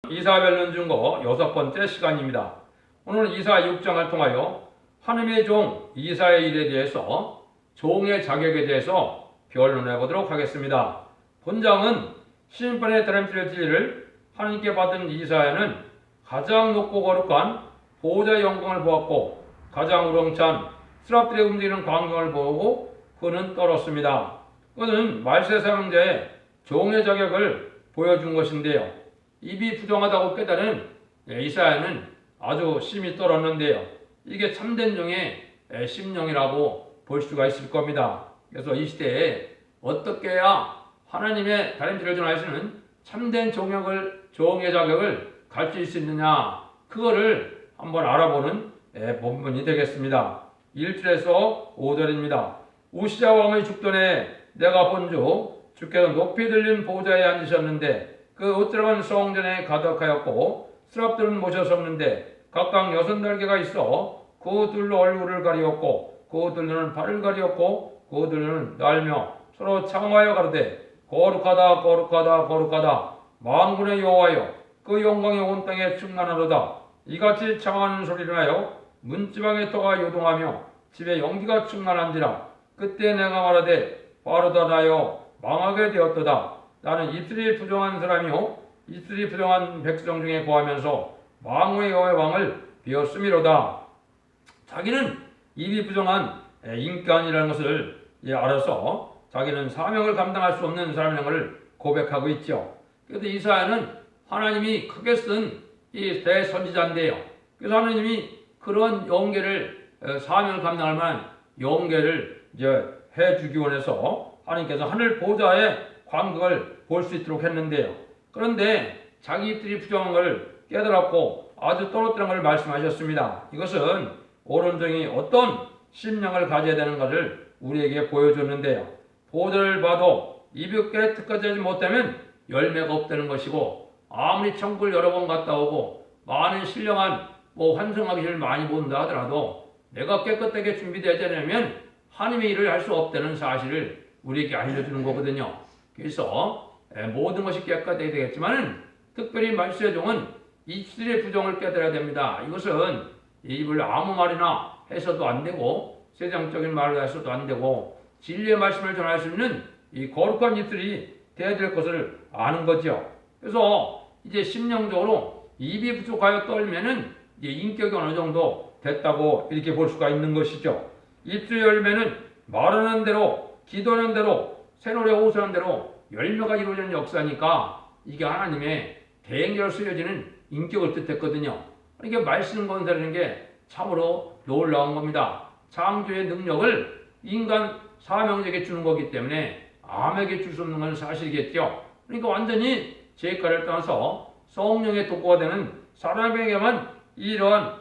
이사별론 중거 6번째 시간입니다. 오늘 이사 6장을 통하여 하나님의 종 이사의 일에 대해서 종의 자격에 대해서 변론해 보도록 하겠습니다. 본장은 심판의 다름질 진리를 하나님께 받은 이사야는 가장 높고 거룩한 보호자의 영광을 보았고 가장 우렁찬 스랍들의 움직이는 광경을 보고 그는 떨었습니다. 그는 말세 사명자의 종의 자격을 보여준 것인데요. 입이 부정하다고 깨달은 이사야는 아주 심히 떨었는데요. 이게 참된 종의 심령이라고 볼 수가 있을 겁니다. 그래서 이 시대에 어떻게 해야 하나님의 다림질을 전하시는 참된 종의 자격을 가질 수 있느냐, 그거를 한번 알아보는 본문이 되겠습니다. 1절에서 5절입니다. 우시야 왕의 죽전에 내가 본즉 주께서 높이 들린 보좌에 앉으셨는데 그 으뜨러간 성전에 가득하였고 스랍들은 모셔섰는데 각각 6날개가 있어 그 둘로 얼굴을 가리었고 그 둘로는 발을 가리었고 그 둘로는 날며 서로 창하여 가로되 거룩하다 거룩하다 거룩하다 만군의 여호와여 그 영광이 온 땅에 충만하로다. 이같이 창하는 소리를 하여 문지방의 터가 요동하며 집에 연기가 충만한지라. 그때 내가 말하되 빠르다 나여 망하게 되었도다. 나는 입술이 부정한 사람이요 입술이 부정한 백성 중에 거하면서 만군의 여호와의 왕을 비었음이로다. 자기는 입이 부정한 인간이라는 것을 알아서 자기는 사명을 감당할 수 없는 사람이라는 것을 고백하고 있죠. 그래서 이사야는 하나님이 크게 쓴 이 대선지자인데요. 그래서 하나님이 그런 영계를 사명을 감당할 만한 영계를 해주기 원해서 하나님께서 하늘 보좌의 광경을 볼 수 있도록 했는데요. 그런데 자기 입술이 부정한 것을 깨달았고 아주 떨어뜨린 것을 말씀하셨습니다. 이것은 옳은 종이 어떤 심령을 가져야 되는 것을 우리에게 보여줬는데요. 보좌를 봐도 입이 깨끗하지 못하면 열매가 없다는 것이고, 아무리 천국을 여러 번 갔다 오고 많은 신령한 환성하기를 많이 본다 하더라도 내가 깨끗하게 준비되지 않으면 하나님의 일을 할 수 없다는 사실을 우리에게 알려주는 거거든요. 그래서 모든 것이 깨끗해야 되겠지만 특별히 말씀의 종은 입술의 부정을 깨달아야 됩니다. 이것은 입을 아무 말이나 해서도 안 되고 세상적인 말을 해서도 안 되고 진리의 말씀을 전할 수 있는 이 거룩한 입술이 되어야 될 것을 아는 거죠. 그래서 이제 심령적으로 입이 부족하여 떨면은 이제 인격이 어느 정도 됐다고 이렇게 볼 수가 있는 것이죠. 입술 열매는 말하는 대로, 기도하는 대로, 새노래 호소하는 대로 열매가 이루어지는 역사니까 이게 하나님의 대행자로 쓰여지는 인격을 뜻했거든요. 그러니까 말씀 건설하는 게 참으로 놀라운 겁니다. 창조의 능력을 인간 사명자에게 주는 거기 때문에 암에게 줄 수 없는 건 사실이겠죠. 그러니까 완전히 죄가를 떠나서 성령의 독고가 되는 사람에게만 이러한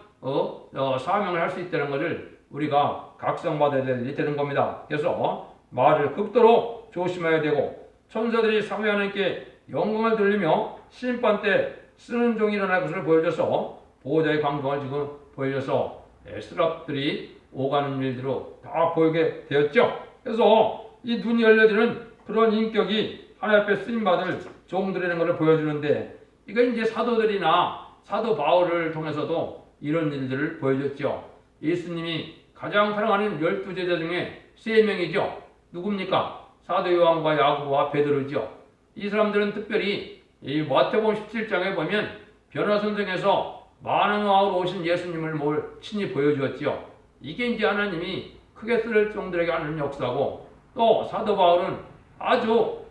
사명을 할 수 있다는 것을 우리가 각성받아야 되는 겁니다. 그래서 말을 극도로 조심해야 되고 천사들이 상위 하나님께 영광을 돌리며 심판 때 쓰는 종이 일어날 것을 보여줘서 보호자의 광경을 지금 보여줘서 스랍들이 오가는 일들로 다 보이게 되었죠. 그래서 이 눈이 열려지는 그런 인격이 하나님 앞에 쓰임받을 종들이라는 것을 보여주는데, 이건 이제 사도들이나 사도 바울을 통해서도 이런 일들을 보여줬죠. 예수님이 가장 사랑하는 12제자 중에 3명이죠. 누굽니까? 사도 요한과 야고보와 베드로죠. 이 사람들은 특별히 이 마태복음 17장에 보면 변화선생에서 많은 왕으로 오신 예수님을 친히 보여주었죠. 이게 이제 하나님이 크게 쓸 종들에게 하는 역사고, 또 사도 바울은 아주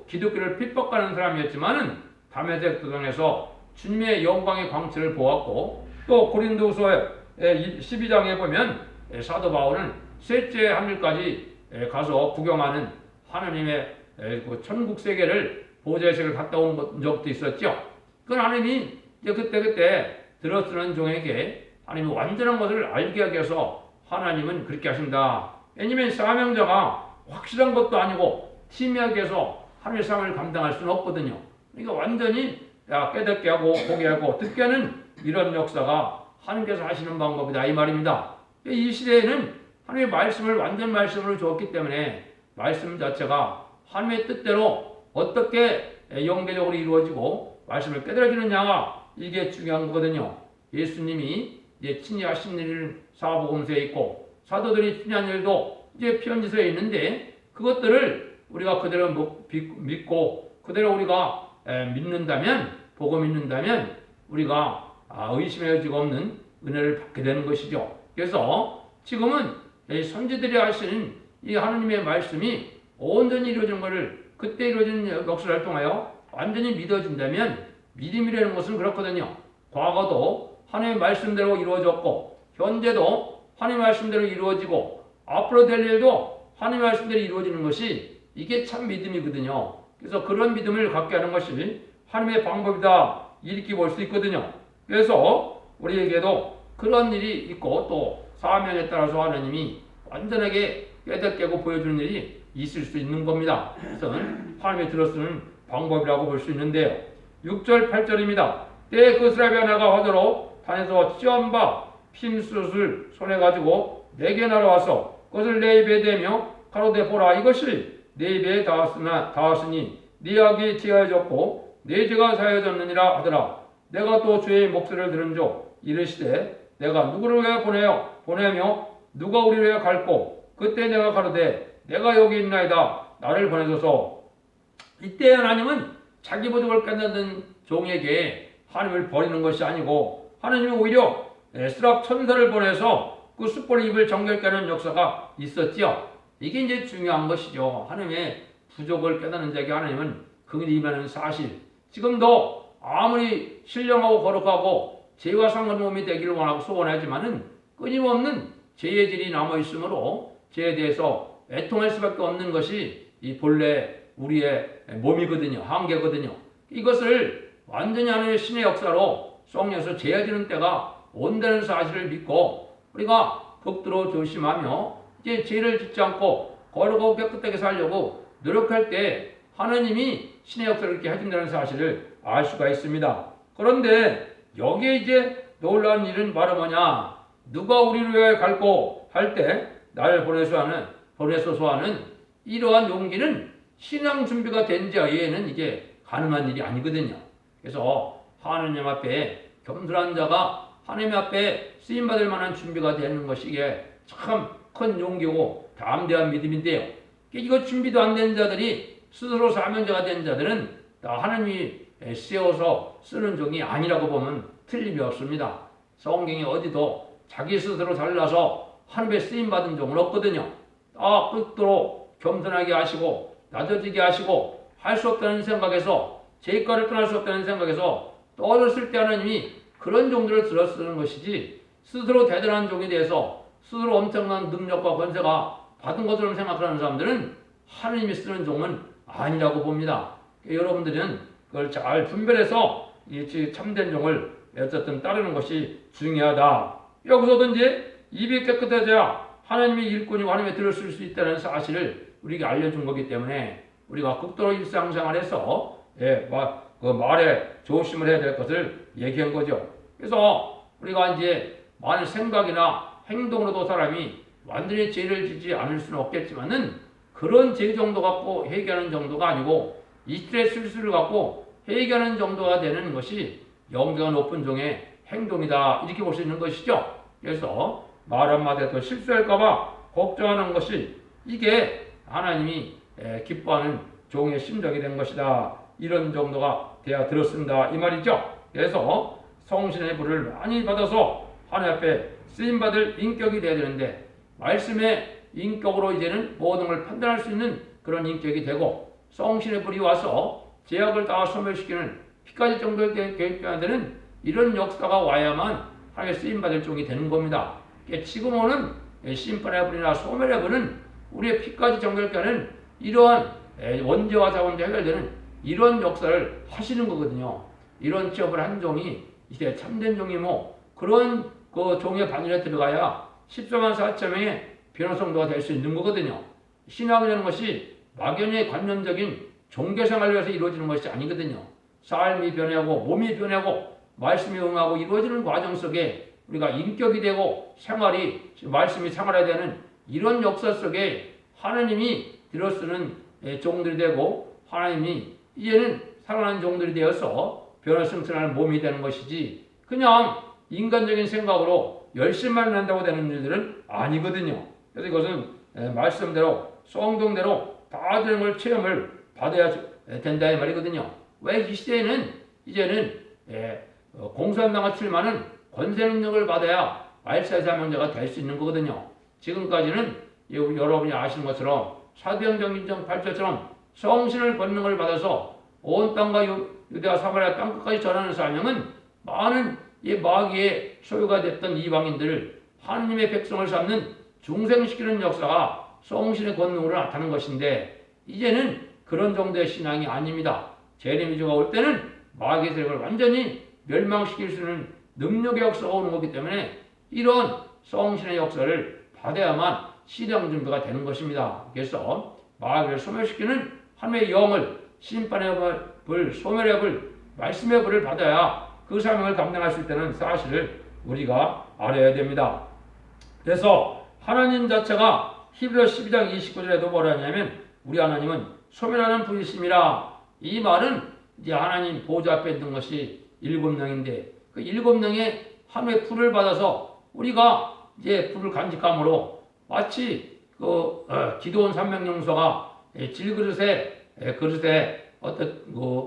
기독교를 핍박하는 사람이었지만은 다메섹 도상에서 주님의 영광의 광채를 보았고, 또 고린도후서 12장에 보면 사도 바울은 셋째 하늘까지 가서 구경하는 하나님의 천국 세계를 보좌의식을 갔다 온 적도 있었죠. 그건 하나님이 이제 그때 들어쓰는 종에게 하나님이 완전한 것을 알게 하기 위해서 하나님은 그렇게 하신다. 왜냐면 사명자가 확실한 것도 아니고 희미하게 해서 하나님의 사명을 감당할 수는 없거든요. 그러니까 완전히 깨닫게 하고 보게 하고 듣게 하는 이런 역사가 하나님께서 하시는 방법이다 이 말입니다. 이 시대에는 하나님의 말씀을 완전 말씀으로 주었기 때문에 말씀 자체가 하나님의 뜻대로 어떻게 영계적으로 이루어지고 말씀을 깨달아지느냐, 이게 중요한 거거든요. 예수님이 이제 친히 하신 일을 사복음서에 있고 사도들이 친히 한 일도 이제 편지서에 있는데 그것들을 우리가 그대로 믿고 그대로 우리가 믿는다면, 보고 믿는다면 우리가 의심의 여지가 없는 은혜를 받게 되는 것이죠. 그래서 지금은 선지들이 하시는 이 하나님의 말씀이 온전히 이루어진 것을, 그때 이루어진 역사를 통하여 완전히 믿어진다면, 믿음이라는 것은 그렇거든요. 과거도 하나님의 말씀대로 이루어졌고 현재도 하나님의 말씀대로 이루어지고 앞으로 될 일도 하나님의 말씀대로 이루어지는 것이 이게 참 믿음이거든요. 그래서 그런 믿음을 갖게 하는 것이 하나님의 방법이다, 이렇게 볼 수 있거든요. 그래서 우리에게도 그런 일이 있고 또 사명에 따라서 하나님이 완전하게 깨닫게 보여주는 일이 있을 수 있는 겁니다. 그것은 하나님의 들어쓰는 방법이라고 볼 수 있는데요. 6절 8절입니다. 때에 그 스라비 하나가 화도로 단에서 찌엄 바 핀숯을 손에 가지고 내게 날아와서 그것을 내 입에 대며 가로되 보라, 이것이 내 입에 닿았으니 네 악이 제하여졌고 내 죄가 사하여졌느니라 하더라. 내가 또 주의 목소리를 들은즉 이르시되 내가 누구를 위하여 보내며 누가 우리를 위하여 갈고, 그때 내가 가로되 내가 여기 있나이다, 나를 보내소서. 이때 하나님은 자기 부족을 깨닫는 종에게 하나님을 버리는 것이 아니고 하나님이 오히려 에스라 천사를 보내서 그 숯불의 입을 정결케 하는 역사가 있었지요. 이게 이제 중요한 것이죠. 하나님의 부족을 깨닫는 자에게 하나님은 긍휼히 임하는 사실. 지금도 아무리 신령하고 거룩하고 죄와 상관없이 되기를 원하고 소원하지만은 끊임없는 죄의 질이 남아 있으므로 죄에 대해서 애통할 수밖에 없는 것이 이 본래 우리의 몸이거든요. 한계거든요. 이것을 완전히 하나님의 신의 역사로 성령에서 제어지는 때가 온다는 사실을 믿고 우리가 극도로 조심하며 이제 죄를 짓지 않고 거룩하고 깨끗하게 살려고 노력할 때 하나님이 신의 역사를 이렇게 해준다는 사실을 알 수가 있습니다. 그런데 여기에 이제 놀라운 일은 바로 뭐냐? 누가 우리를 위하여 갈고 할 때 나를 보내소서 하는 이러한 용기는 신앙 준비가 된 자에는 이게 가능한 일이 아니거든요. 그래서 하나님 앞에 겸손한 자가 하나님 앞에 쓰임받을 만한 준비가 되는 것이 이게 참 큰 용기고 담대한 믿음인데요. 이거 준비도 안 된 자들이 스스로 사명자가 된 자들은 다 하나님이 세워서 쓰는 종이 아니라고 보면 틀림이 없습니다. 성경에 어디도 자기 스스로 잘나서 하나님의 쓰임받은 종은 없거든요. 다 끝으로 겸손하게 하시고 낮아지게 하시고 할 수 없다는 생각에서, 죄가를 떠날 수 없다는 생각에서 떨어졌을 때 하나님이 그런 종들을 들어 쓰는 것이지, 스스로 대단한 종이 돼서 스스로 엄청난 능력과 권세가 받은 것처럼 생각하는 사람들은 하나님이 쓰는 종은 아니라고 봅니다. 여러분들은 그걸 잘 분별해서 이 참된 종을 어쨌든 따르는 것이 중요하다. 여기서도 이제 입이 깨끗해져야 하나님의 일꾼이고 하나님의 들을 쓸 수 있다는 사실을 우리에게 알려준 거기 때문에 우리가 극도로 일상생활에서 그 말에 조심을 해야 될 것을 얘기한 거죠. 그래서 우리가 이제 만일 생각이나 행동으로도 사람이 완전히 죄를 짓지 않을 수는 없겠지만은 그런 죄 정도 갖고 회개하는 정도가 아니고 이틀의 실수를 갖고 회개하는 정도가 되는 것이 영계가 높은 종의 행동이다, 이렇게 볼 수 있는 것이죠. 그래서 말 한마디에도 실수할까봐 걱정하는 것이 이게 하나님이 기뻐하는 종의 심정이 된 것이다, 이런 정도가 돼야 들었습니다, 이 말이죠. 그래서 성신의 불을 많이 받아서 하나님 앞에 쓰임받을 인격이 되어야 되는데, 말씀의 인격으로 이제는 모든 걸 판단할 수 있는 그런 인격이 되고, 성신의 불이 와서 죄악을 다 소멸시키는 피까지 정도의 계획해야 되는 이런 역사가 와야만 하나님의 쓰임받을 종이 되는 겁니다. 지금 오는 심판의 불이나 소멸의 불은 우리의 피까지 정결케 하는 이러한 원죄와 자원죄 해결되는 이런 역사를 하시는 거거든요. 이런 취업을 한 종이 이제 참된 종이 그런 그 종의 바늘에 들어가야 14만 4천 명의 변호성도가 될 수 있는 거거든요. 신앙이라는 것이 막연히 관념적인 종교생활을 위해서 이루어지는 것이 아니거든요. 삶이 변하고 몸이 변하고 말씀이 응하고 이루어지는 과정 속에 우리가 인격이 되고 말씀이 생활해야 되는 이런 역사 속에 하나님이 들어쓰는 종들이 되고, 하나님이 이제는 살아난 종들이 되어서 변화 승천하는 몸이 되는 것이지 그냥 인간적인 생각으로 열심만 한다고 되는 일들은 아니거든요. 그래서 이것은 말씀대로 성경대로 다 되는 걸 체험을 받아야 된다 이 말이거든요. 왜 이 시대에는 이제는 공산당과 출마는 권세 능력을 받아야 말세사명자가 될 수 있는 거거든요. 지금까지는 여러분이 아시는 것처럼 사도행전 인정 8절처럼 성신을 권능을 받아서 온 땅과 유대와 사마리아 땅끝까지 전하는 사명은 많은 이 마귀의 소유가 됐던 이방인들을 하느님의 백성을 삼는 중생시키는 역사가 성신의 권능으로 나타나는 것인데 이제는 그런 정도의 신앙이 아닙니다. 재림이주가 올 때는 마귀의 세력을 완전히 멸망시킬 수 있는 능력의 역사가 오는 거기 때문에 이런 성신의 역사를 받아야만 시장 준비가 되는 것입니다. 그래서 마귀를 소멸시키는 하나님의 영을 심판의 불, 소멸의 불, 말씀의 불을 받아야 그 사명을 감당할 수 있다는 사실을 우리가 알아야 됩니다. 그래서 하나님 자체가 히브리서 12장 29절에도 뭐라 하냐면 우리 하나님은 소멸하는 분이심이라. 이 말은 이제 하나님 보좌 앞에 있는 것이 7명인데 그 7명의 하나님의 불을 받아서 우리가 이제 불을 간직함으로 마치 기도원 300용서가 그릇에 어떤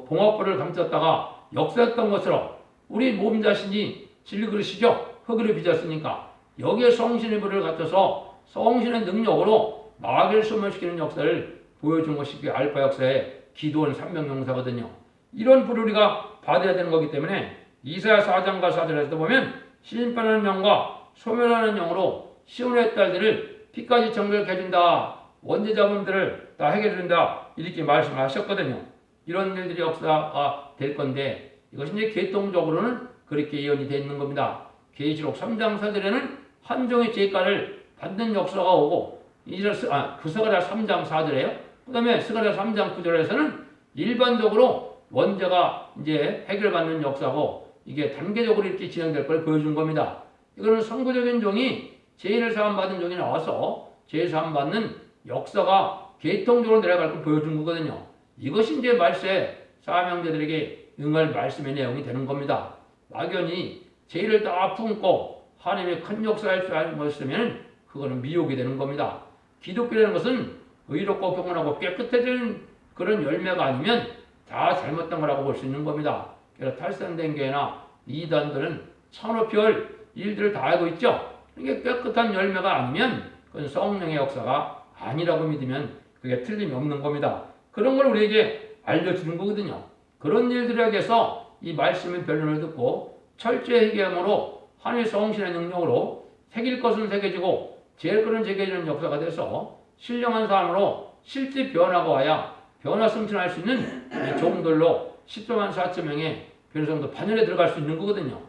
봉합불을 감쌌다가 역사했던 것처럼 우리 몸 자신이 질그릇이죠. 흙으로 빚었으니까 여기에 성신의 불을 갖춰서 성신의 능력으로 마귀를 소멸시키는 역사를 보여준 것이 그 알파 역사의 기도원 300용사거든요. 이런 불을 우리가 받아야 되는 거기 때문에 이사야 4장과 4절에서도 보면 심판하는 영과 소멸하는 영으로 시온의 딸들을 피까지 정결케 해준다. 원죄 자범들을 다 해결해준다. 이렇게 말씀하셨거든요. 이런 일들이 역사가 될 건데 이것이 이제 계통적으로는 그렇게 예언이 되어 있는 겁니다. 계시록 3장 4절에는 한 종의 죄가를 받는 역사가 오고 그 스가랴 3장 4절에요. 그 다음에 스가랴 3장 9절에서는 일반적으로 원죄가 이제 해결받는 역사고 이게 단계적으로 이렇게 진행될 걸 보여준 겁니다. 이거는 선구적인 종이 죄를 사함받은 종이 나와서 죄 사함받는 역사가 계통적으로 내려갈 걸 보여준 거거든요. 이것이 이제 말세 사명자들에게 응할 말씀의 내용이 되는 겁니다. 막연히 죄를 다 품고 하나님의 큰 역사할 줄 알고 있으면 그거는 미혹이 되는 겁니다. 기독교라는 것은 의롭고 경건하고 깨끗해진 그런 열매가 아니면 다 잘못된 거라고 볼 수 있는 겁니다. 그래서 탈선된 교회나 이단들은 천오별 일들을 다 알고 있죠. 이게 깨끗한 열매가 아니면 그건 성령의 역사가 아니라고 믿으면 그게 틀림이 없는 겁니다. 그런 걸 우리에게 알려주는 거거든요. 그런 일들에게서 이 말씀의 변론을 듣고 철저히 회개함으로 하나님의 성신의 능력으로 새길 것은 새겨지고 제일 것은 제겨지는 역사가 돼서 신령한 사람으로 실제 변화가 와야 변화 승천할 수 있는 종들로 10조만 4천 명의 변호성도 반열에 들어갈 수 있는 거거든요.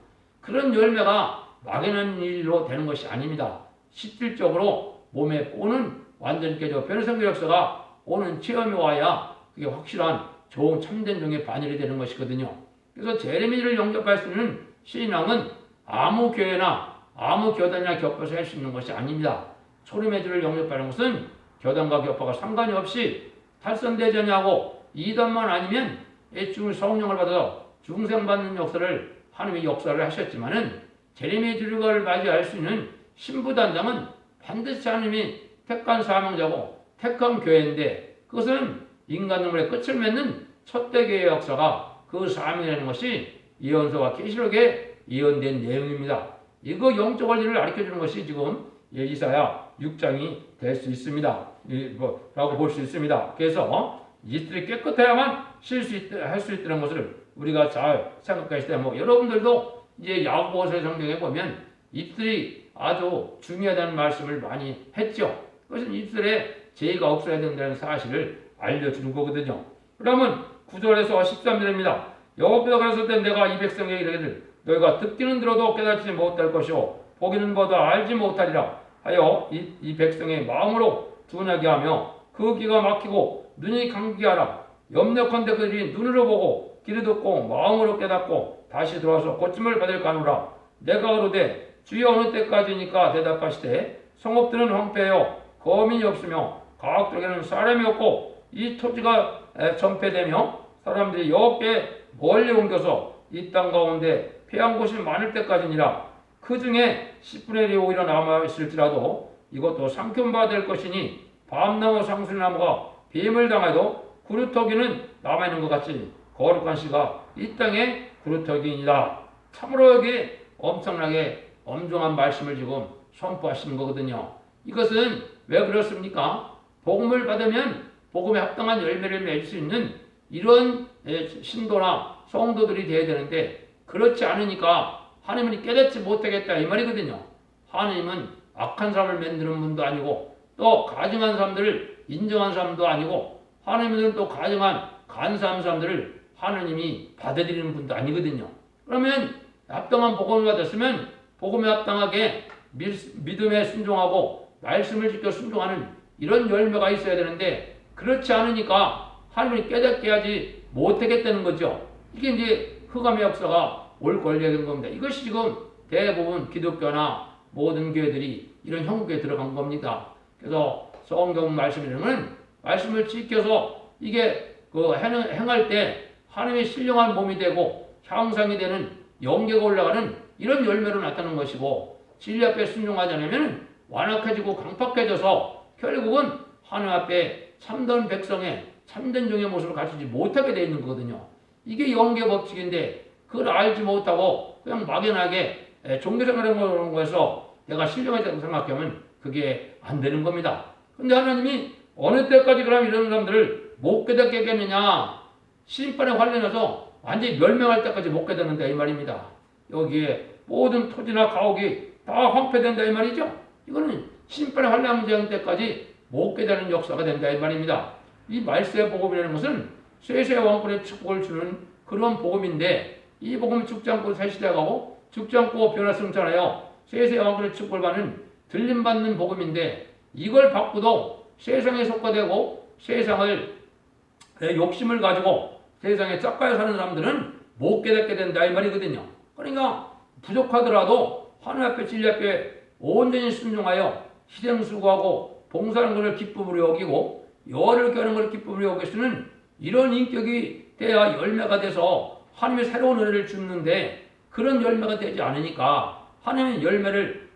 그런 열매가 막연한 일로 되는 것이 아닙니다. 실질적으로 몸에 오는 완전히 깨져 변호성의 역사가 오는 체험이 와야 그게 확실한 좋은 참된 종의 반열이 되는 것이거든요. 그래서 제레미야를 영접할 수 있는 신앙은 아무 교회나 아무 교단이나 교파에서 할 수 있는 것이 아닙니다. 소림의 주를 영접하는 것은 교단과 교파가 상관이 없이 탈선대전하고 이단만 아니면 애중을 성령을 받아서 중생받는 역사를 하나님의 역사를 하셨지만은 제레미야 주를 맞이할 수 있는 신부단장은 반드시 하나님이 택한 사명자고 택한 교회인데 그것은 인간 눈물의 끝을 맺는 첫대교의 역사가 그 사명이라는 것이 예언서와 계시록에 예언된 내용입니다. 이거 영적 원리를 가르쳐주는 것이 지금 이사야 6장이 될 수 있습니다. 라고 볼 수 있습니다. 그래서 이들이 깨끗해야만 할 수 있다는 것을 우리가 잘 생각했을 때 여러분들도 이제 야고보서 성경에 보면 입술이 아주 중요하다는 말씀을 많이 했죠. 그것은 입술에 죄가 없어야 된다는 사실을 알려주는 거거든요. 그러면 9절에서 13절입니다. 여호와께서 가셨을 때 내가 이 백성에게 이르기를 너희가 듣기는 들어도 깨닫지 못할 것이요 보기는 봐도 알지 못하리라 하여 이 백성의 마음으로 둔하게 하며 그 귀가 막히고 눈이 감기게 하라. 염려컨대 그들이 눈으로 보고 귀로 듣고 마음으로 깨닫고 다시 들어와서 고침을 받을까 하노라. 내가 그러되 주여 어느 때까지니까 대답하시되 성읍들은 황폐하여 거민이 없으며 가옥들에게는 사람이 없고 이 토지가 전폐되며 사람들이 여호와께 멀리 옮겨서 이 땅 가운데 패한 곳이 많을 때까지니라. 그 중에 10분의 1이 오히려 남아있을지라도 이것도 삼켜봐 될 것이니 밤나무 상술나무가 뱀을 당해도 구루터기는 남아있는 것 같이 거룩한 씨가 이 땅에 구루터기이니라. 참으로 여기 엄청나게 엄중한 말씀을 지금 선포하시는 거거든요. 이것은 왜 그렇습니까? 복음을 받으면 복음에 합당한 열매를 맺을 수 있는 이런 신도나 성도들이 되어야 되는데 그렇지 않으니까 하나님은 깨닫지 못하겠다 이 말이거든요. 하나님은 악한 사람을 만드는 분도 아니고 또 가증한 사람들을 인정한 사람도 아니고 하나님은 또 가증한 간사한 사람들을 하나님이 받아들이는 분도 아니거든요. 그러면 합당한 복음을 받았으면 복음에 합당하게 믿음에 순종하고 말씀을 지켜 순종하는 이런 열매가 있어야 되는데 그렇지 않으니까 하나님이 깨닫게 하지 못하겠다는 거죠. 이게 이제 흑암의 역사가 올 권리가 된 겁니다. 이것이 지금 대부분 기독교나 모든 교회들이 이런 형국에 들어간 겁니다. 그래서 성경 말씀이라는 말씀을 지켜서 이게 행할 때 하나님의 신령한 몸이 되고 향상이 되는 영계가 올라가는 이런 열매로 나타나는 것이고 진리 앞에 순종하지 않으면 완악해지고 강팍해져서 결국은 하나님 앞에 참된 백성의 참된 종의 모습을 갖추지 못하게 되어 있는 거거든요. 이게 영계 법칙인데 그걸 알지 못하고 그냥 막연하게 종교생활을 거에서 내가 신령하다고 생각하면 그게 안 되는 겁니다. 그런데 하나님이 어느 때까지 그럼 이런 사람들을 못 깨닫게 하겠느냐? 심판에 관련해서 완전히 멸망할 때까지 못 깨닫는다 이 말입니다. 여기에 모든 토지나 가옥이 다 황폐된다 이 말이죠. 이거는 심판의 환란쟁 때까지 못 깨닫는 역사가 된다 이 말입니다. 이 말세 복음이라는 것은 쇠쇠 왕권의 축복을 주는 그런 복음인데 이 복음은 죽지 않고 세시대가고 죽지 않고 변화승천하여 쇠쇠 왕권의 축복을 받는 들림받는 복음인데 이걸 받고도 세상에 속화되고 세상을 욕심을 가지고 세상에 짝가여 사는 사람들은 못 깨닫게 된다 이 말이거든요. 그러니까 부족하더라도 하나님 앞에 진리 앞에 온전히 순종하여 희생수고하고 봉사하는 것을 기쁨으로 여기고 여를 겨는 것을 기쁨으로 여길 수는 이런 인격이 돼야 열매가 돼서 하나님의 새로운 은혜를 주는데 그런 열매가 되지 않으니까 하나님의 열매를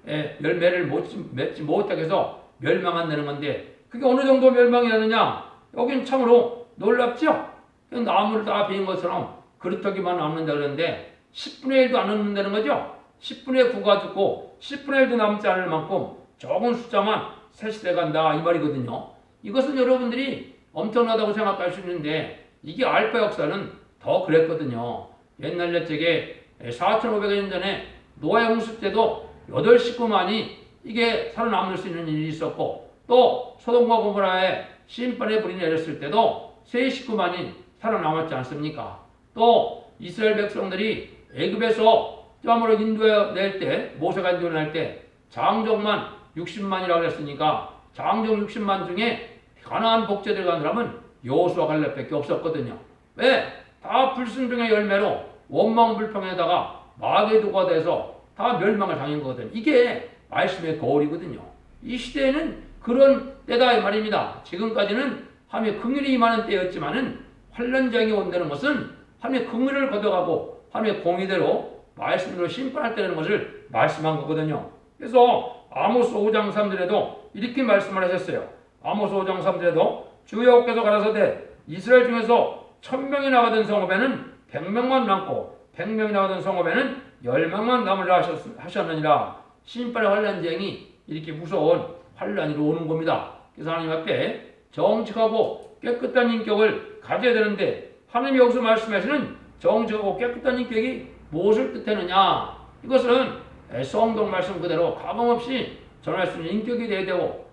맺지 못하게 해서 멸망한다는 건데 그게 어느 정도 멸망이 나느냐? 여긴 참으로 놀랍죠? 나무를 다 베인 것처럼 그릇하기만 남는다 그러는데 10분의 1도 안 남는다는 거죠? 10분의 9가 죽고 10분의 1도 남지 않을 만큼 적은 숫자만 세시대 간다 이 말이거든요. 이것은 여러분들이 엄청나다고 생각할 수 있는데 이게 알파 역사는 더 그랬거든요. 옛날 옛적에 4,500년 전에 노아 홍수 때도 8식구만이 이게 살아남을 수 있는 일이 있었고 또 소돔과 고모라의 심판의 불이 내렸을 때도 3식구만이 살아남았지 않습니까? 또 이스라엘 백성들이 애굽에서 짬으로 인도해 때 모세가 인도할 때 장정만 60만이라고 그랬으니까 장정 60만 중에 가나안 복제 들어간 사람은 여호수아 갈렙밖에 없었거든요. 왜? 다 불순종의 열매로 원망불평에다가 마귀도가 돼서 다 멸망을 당한 거거든요. 이게 말씀의 거울이거든요. 이 시대에는 그런 때다 이 말입니다. 지금까지는 하나님의 긍휼이 임하는 때였지만은 환란장이 온다는 것은 하나님의 긍휼을 걷어가고 하나님의 공의대로 말씀으로 심판할 때라는 것을 말씀한 거거든요. 그래서 아모스 5장 3절에도 이렇게 말씀을 하셨어요. 아모스 5장 3절에도 주 여호와께서 가라사대 이스라엘 중에서 1000명이 나가던 성읍에는 100명만 남고 100명이 나가던 성읍에는 10명만 남으라 하셨느니라. 심판의 환란쟁이 이렇게 무서운 환란이 오는 겁니다. 그래서 하나님 앞에 정직하고 깨끗한 인격을 가져야 되는데 하나님이 여기서 말씀하시는 정직하고 깨끗한 인격이 무엇을 뜻하느냐? 이것은 성경 말씀 그대로 가감없이 전할 수 있는 인격이 되어야 되고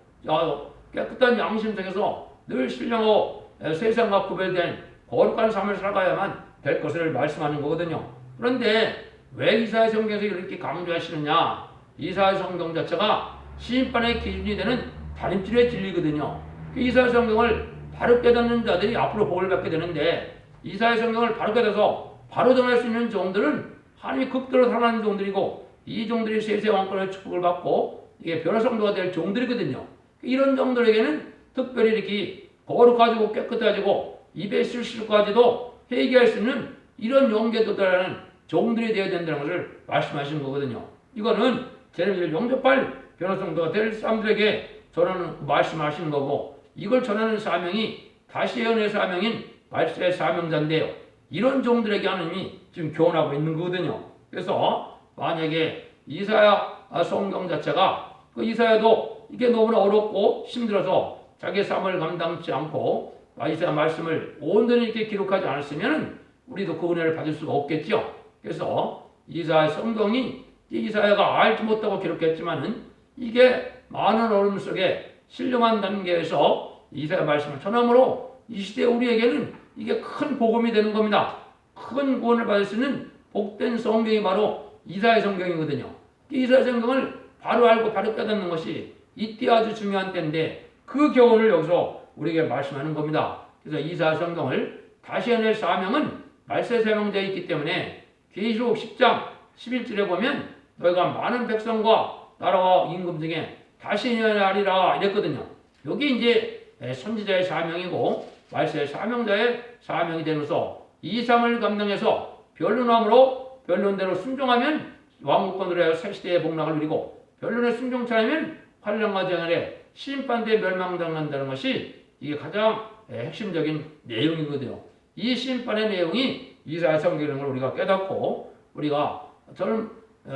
깨끗한 양심 속에서 늘 신령하고 세상과 구별된 거룩한 삶을 살아가야만 될 것을 말씀하는 거거든요. 그런데 왜 이사야 성경에서 이렇게 강조하시느냐? 이사야 성경 자체가 심판의 기준이 되는 다림질의 진리거든요. 이사야 성경을 바로 깨닫는 자들이 앞으로 복을 받게 되는데 이사야 성경을 바로 깨닫아서 바로 전할 수 있는 종들은 하나님이 극도로 사랑하는 종들이고 이 종들이 세세 왕권의 축복을 받고 이게 변화성도가 될 종들이거든요. 이런 종들에게는 특별히 이렇게 거룩하고 깨끗하고 입에 실실까지도 회개할 수 있는 이런 용기에 도달하는 종들이 되어야 된다는 것을 말씀하시는 거거든요. 이거는 제자들을 영접할 변호성도가 될 사람들에게 저는 말씀하시는 거고, 이걸 전하는 사명이 다시 예언의 사명인 말세의 사명자인데요. 이런 종들에게 하나님이 지금 교훈하고 있는 거거든요. 그래서 만약에 이사야 성경 자체가 그 이사야도 이게 너무나 어렵고 힘들어서 자기의 삶을 감당치 않고 이사야 말씀을 온전히 이렇게 기록하지 않았으면 우리도 그 은혜를 받을 수가 없겠죠. 그래서 이사야 성경이 이사야가 알지 못하고 기록했지만은 이게 많은 어려움 속에 신령한 단계에서 이사야 말씀을 전함으로 이 시대 우리에게는 이게 큰 복음이 되는 겁니다. 큰 구원을 받을 수 있는 복된 성경이 바로 이사야 성경이거든요. 이사야 성경을 바로 알고 바로 깨닫는 것이 이때 아주 중요한 때인데 그 교훈을 여기서 우리에게 말씀하는 겁니다. 그래서 이사야 성경을 다시 해낼 사명은 말세 사명자에 있기 때문에 계시록 10장 11절에 보면 너희가 많은 백성과 나라와 임금 중에 다시 해내리라 이랬거든요. 여기 이제 선지자의 사명이고 말세의 사명자의 사명이 되면서 이 삶을 감당해서 변론함으로 변론대로 순종하면 왕국권으로 해서 새 시대의 복락을 누리고 변론에 순종치 않으면 환란과 재앙에 심판대에 멸망당한다는 것이 이게 가장 핵심적인 내용이거든요. 이 심판의 내용이 이사야 성경인 걸 우리가 깨닫고 우리가 저는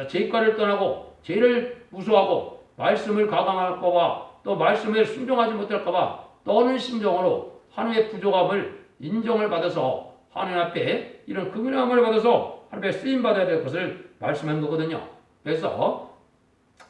죄과를 떠나고 죄를 무서워하고 말씀을 가감할까봐 또 말씀에 순종하지 못할까봐 떠는 심정으로 하나님의 부족함을 인정을 받아서 하나님 앞에 이런 긍휼함을 받아서 하나님의 쓰임 받아야 될 것을 말씀한 거거든요. 그래서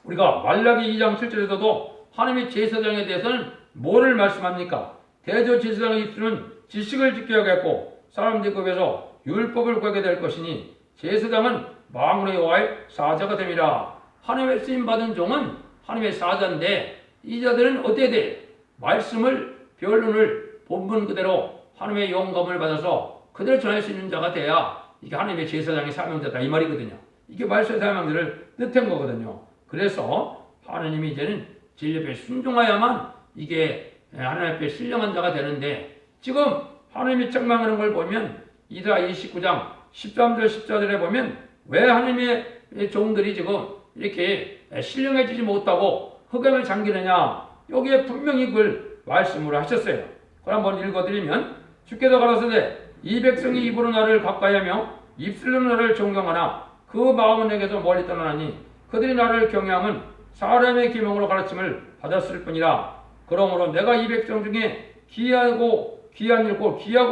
우리가 말라기 2장 7절에서도 하나님의 제사장에 대해서는 뭐를 말씀합니까? 대저 제사장의 입술은 지식을 지켜야겠고 사람들이 급에서 율법을 구하게 될 것이니 제사장은 만군의 여호와의 사자가 됨이라. 하나님의 쓰임받은 종은 하나님의 사자인데 이 자들은 어떻게 돼? 말씀을 변론을 본문 그대로 하나님의 영감을 받아서 그대로 전할 수 있는 자가 돼야 이게 하나님의 제사장의 사명자다 이 말이거든요. 이게 말세 사명들을 뜻한 거거든요. 그래서 하나님이 이제는 진리 앞에 순종하야만 이게 하나님 앞에 신령한 자가 되는데 지금 하나님이 책망하는 걸 보면 이사야 29장 13절 14절에 보면 왜 하나님의 종들이 지금 이렇게 신령해지지 못하고 흑암에 잠기느냐 여기에 분명히 그걸 말씀으로 하셨어요. 그걸 한번 읽어드리면 주께서 가라사대 이 백성이 입으로 나를 가까이하며 입술로 나를 존경하나 그 마음은 내게서 멀리 떠나니 그들이 나를 경외함은 사람의 기명으로 가르침을 받았을 뿐이라. 그러므로 내가 이 백성 중에 귀하고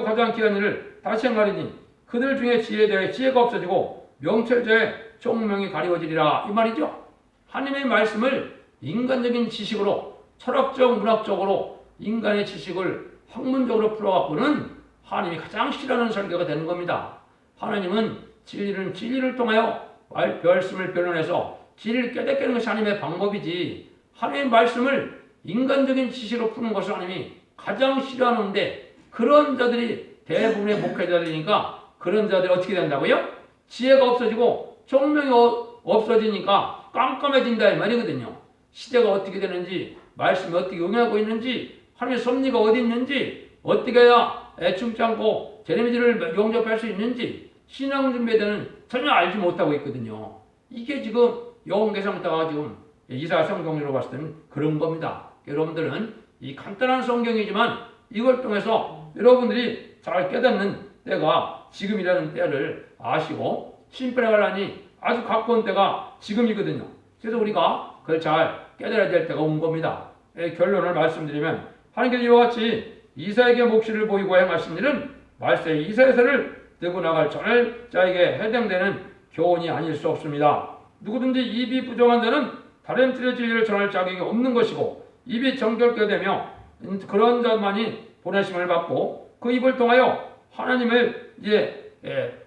가장 귀한 일을 다시 행하리니 그들 중에 지혜에 대해 지혜가 없어지고 명철자의 총명이 가리워지리라 이 말이죠. 하나님의 말씀을 인간적인 지식으로 철학적 문학적으로 인간의 지식을 학문적으로 풀어갖고는 하나님이 가장 싫어하는 설교가 되는 겁니다. 하나님은 진리를 통하여 말씀을 변론해서 진리를 깨닫게 하는 것이 하나님의 방법이지 하나님의 말씀을 인간적인 지식으로 푸는 것을 하나님이 가장 싫어하는데 그런 자들이 대부분의 목회자들이니까 그런 자들이 어떻게 된다고요? 지혜가 없어지고 총명이 없어지니까 깜깜해진다 이 말이거든요. 시대가 어떻게 되는지 말씀이 어떻게 응하고 있는지 하나님의 섭리가 어디 있는지 어떻게 해야 애춤치 않고 제레미지를 용접할 수 있는지 신앙 준비에 대한 전혀 알지 못하고 있거든요. 이게 지금 영계상태가 지금 이사야 성경으로 봤을 때는 그런 겁니다. 여러분들은 이 간단한 성경이지만 이걸 통해서 여러분들이 잘 깨닫는 때가 지금이라는 때를 아시고 심판에 가려니 아주 가까운 때가 지금이거든요. 그래서 우리가 그걸 잘 깨달아야 될 때가 온 겁니다. 결론을 말씀드리면 하나님께서 이와 같이 이사에게 몫을 보이고 행하신 일은 말세 이사야서를 들고 나갈 전할 자에게 해당되는 교훈이 아닐 수 없습니다. 누구든지 입이 부정한 자는 다른 틀의 진리를 전할 자격이 없는 것이고 입이 정결케 되며 그런 자만이 보내심을 받고 그 입을 통하여 하나님을 이제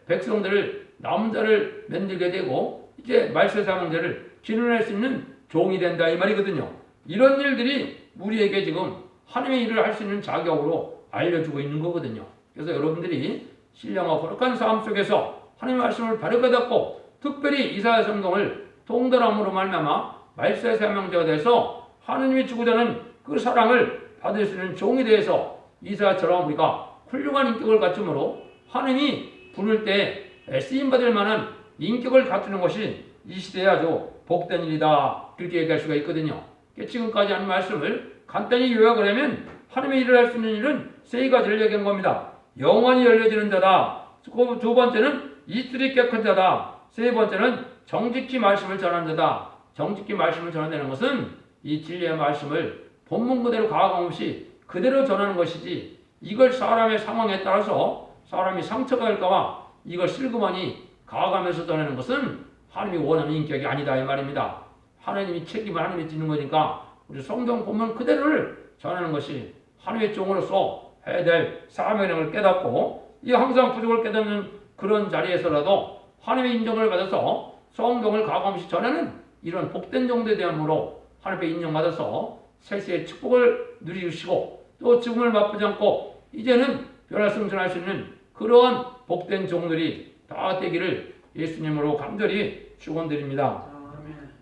백성들을 남자를 만들게 되고 이제 말세 사명자를 진언할 수 있는 종이 된다 이 말이거든요. 이런 일들이 우리에게 지금 하나님의 일을 할 수 있는 자격으로 알려주고 있는 거거든요. 그래서 여러분들이 신령하고 거룩한 삶 속에서 하나님의 말씀을 바르게 듣고 특별히 이사야 성경을 통달함으로 말미암아 말세 사명자가 돼서 하나님이 주고자 하는 그 사랑을 받을 수 있는 종이 되어서 이사야처럼 우리가 훌륭한 인격을 갖춤으로 하나님이 부를 때 쓰임받을 만한 인격을 갖추는 것이 이 시대에 아주 복된 일이다. 그렇게 얘기할 수가 있거든요. 지금까지 한 말씀을 간단히 요약을 하면 하나님의 일을 할 수 있는 일은 세 가지를 얘기한 겁니다. 영원히 열려지는 자다. 두 번째는 이슬이 깨끗한 자다. 세 번째는 정직히 말씀을 전하는 자다. 정직히 말씀을 전한다는 것은 이 진리의 말씀을 본문 그대로 가감 없이 그대로 전하는 것이지, 이걸 사람의 상황에 따라서 사람이 상처가 될까봐 이걸 슬그머니 가감해서 전하는 것은 하나님이 원하는 인격이 아니다 이 말입니다. 하나님이 책임을 하나님이 지는 거니까 우리 성경 본문 그대로를 전하는 것이 하나님의 종으로서 해야 될 사명을 깨닫고, 이 항상 부족을 깨닫는 그런 자리에서라도 하나님의 인정을 받아서 성경을 가감없이 전하는 이런 복된 종들에 대함으로 하나님의 인정받아서 세세의 축복을 누리시고 또 죽음을 맛보지 않고 이제는 변화 승천할 수 있는 그러한 복된 종들이 다 되기를 예수님으로 간절히 축원드립니다. 아멘.